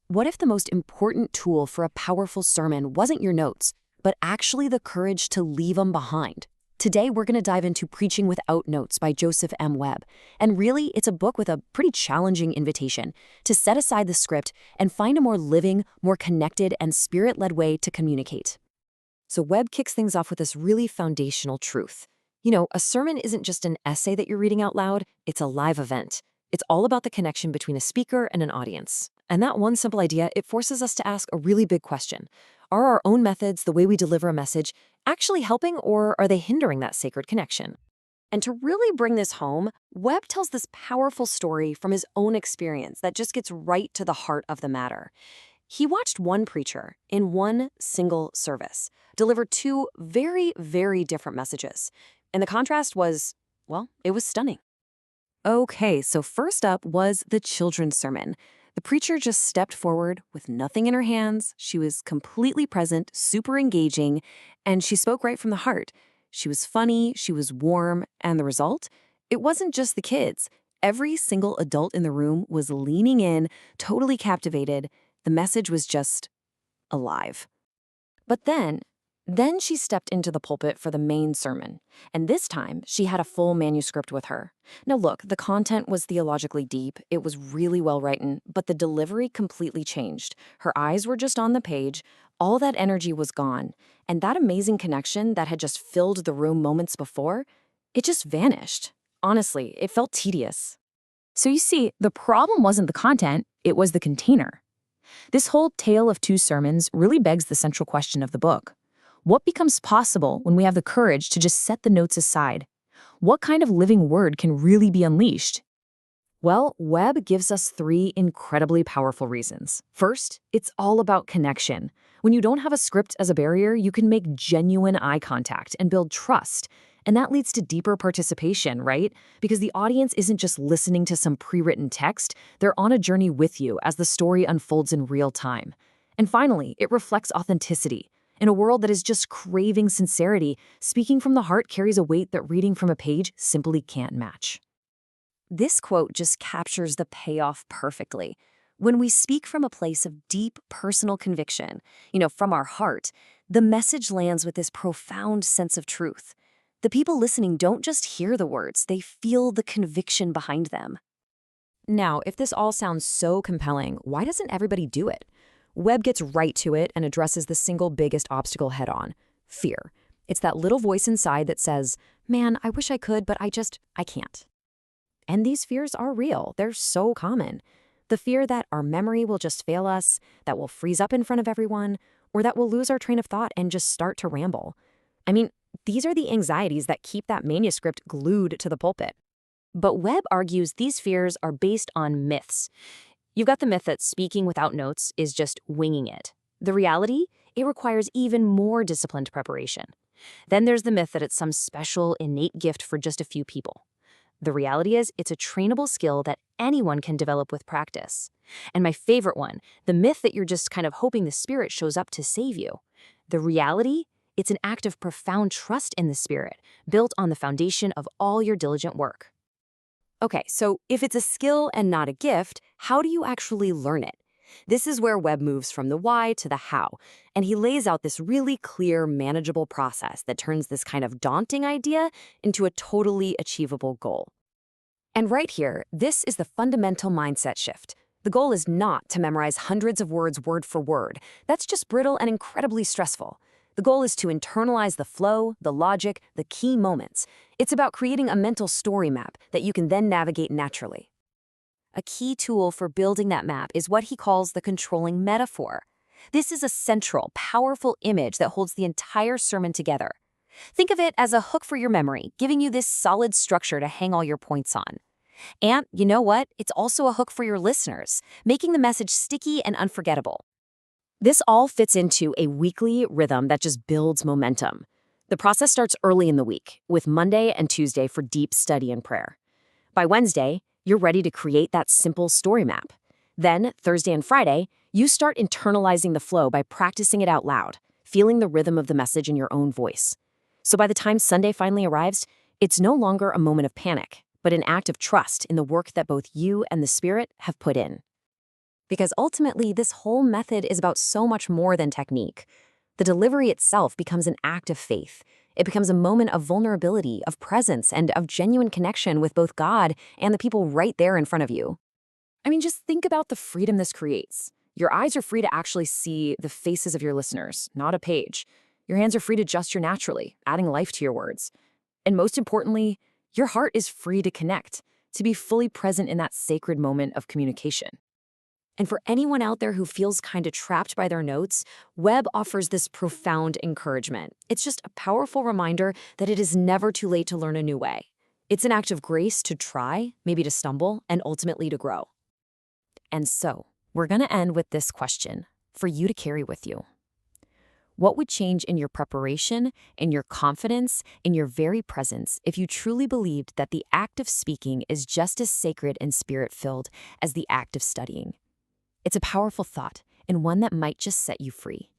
What if the most important tool for a powerful sermon wasn't your notes, but actually the courage to leave them behind? Today, we're going to dive into Preaching Without Notes by Joseph M. Webb. And really, it's a book with a pretty challenging invitation to set aside the script and find a more living, more connected, and spirit-led way to communicate. So Webb kicks things off with this really foundational truth. A sermon isn't just an essay that you're reading out loud, it's a live event. It's all about the connection between a speaker and an audience. And that one simple idea, it forces us to ask a really big question. Are our own methods, the way we deliver a message, actually helping, or are they hindering that sacred connection? And to really bring this home, Webb tells this powerful story from his own experience that just gets right to the heart of the matter. He watched one preacher in one single service deliver two very, very different messages. And the contrast was, well, it was stunning. Okay, so first up was the children's sermon. The preacher just stepped forward with nothing in her hands. She was completely present, super engaging, and she spoke right from the heart. She was funny, she was warm, and the result? It wasn't just the kids. Every single adult in the room was leaning in, totally captivated. The message was just alive. But then she stepped into the pulpit for the main sermon, and this time she had a full manuscript with her. Now look, the content was theologically deep, it was really well written, but the delivery completely changed. Her eyes were just on the page, all that energy was gone, and that amazing connection that had just filled the room moments before, it just vanished. Honestly, it felt tedious. So you see, the problem wasn't the content, it was the container. This whole tale of two sermons really begs the central question of the book. What becomes possible when we have the courage to just set the notes aside? What kind of living word can really be unleashed? Well, Webb gives us three incredibly powerful reasons. First, it's all about connection. When you don't have a script as a barrier, you can make genuine eye contact and build trust. And that leads to deeper participation, right? Because the audience isn't just listening to some pre-written text, they're on a journey with you as the story unfolds in real time. And finally, it reflects authenticity. In a world that is just craving sincerity, speaking from the heart carries a weight that reading from a page simply can't match. This quote just captures the payoff perfectly. When we speak from a place of deep personal conviction, from our heart, the message lands with this profound sense of truth. The people listening don't just hear the words, they feel the conviction behind them. Now, if this all sounds so compelling, why doesn't everybody do it? Webb gets right to it and addresses the single biggest obstacle head-on: fear. It's that little voice inside that says, man, I wish I could, but I can't. And these fears are real. They're so common. The fear that our memory will just fail us, that we'll freeze up in front of everyone, or that we'll lose our train of thought and just start to ramble. These are the anxieties that keep that manuscript glued to the pulpit. But Webb argues these fears are based on myths. You've got the myth that speaking without notes is just winging it. The reality, it requires even more disciplined preparation. Then there's the myth that it's some special, innate gift for just a few people. The reality is, it's a trainable skill that anyone can develop with practice. And my favorite one, the myth that you're just kind of hoping the Spirit shows up to save you. The reality, it's an act of profound trust in the Spirit, built on the foundation of all your diligent work. Okay, so if it's a skill and not a gift, how do you actually learn it? This is where Webb moves from the why to the how, and he lays out this really clear, manageable process that turns this kind of daunting idea into a totally achievable goal. And right here, this is the fundamental mindset shift. The goal is not to memorize hundreds of words word for word. That's just brittle and incredibly stressful. The goal is to internalize the flow, the logic, the key moments. It's about creating a mental story map that you can then navigate naturally. A key tool for building that map is what he calls the controlling metaphor. This is a central, powerful image that holds the entire sermon together. Think of it as a hook for your memory, giving you this solid structure to hang all your points on. And you know what? It's also a hook for your listeners, making the message sticky and unforgettable. This all fits into a weekly rhythm that just builds momentum. The process starts early in the week, with Monday and Tuesday for deep study and prayer. By Wednesday, you're ready to create that simple story map. Then, Thursday and Friday, you start internalizing the flow by practicing it out loud, feeling the rhythm of the message in your own voice. So by the time Sunday finally arrives, it's no longer a moment of panic, but an act of trust in the work that both you and the Spirit have put in. Because ultimately, this whole method is about so much more than technique. The delivery itself becomes an act of faith. It becomes a moment of vulnerability, of presence, and of genuine connection with both God and the people right there in front of you. I mean, just think about the freedom this creates. Your eyes are free to actually see the faces of your listeners, not a page. Your hands are free to gesture naturally, adding life to your words. And most importantly, your heart is free to connect, to be fully present in that sacred moment of communication. And for anyone out there who feels kind of trapped by their notes, Webb offers this profound encouragement. It's just a powerful reminder that it is never too late to learn a new way. It's an act of grace to try, maybe to stumble, and ultimately to grow. And so, we're going to end with this question for you to carry with you. What would change in your preparation, in your confidence, in your very presence if you truly believed that the act of speaking is just as sacred and spirit-filled as the act of studying? It's a powerful thought, and one that might just set you free.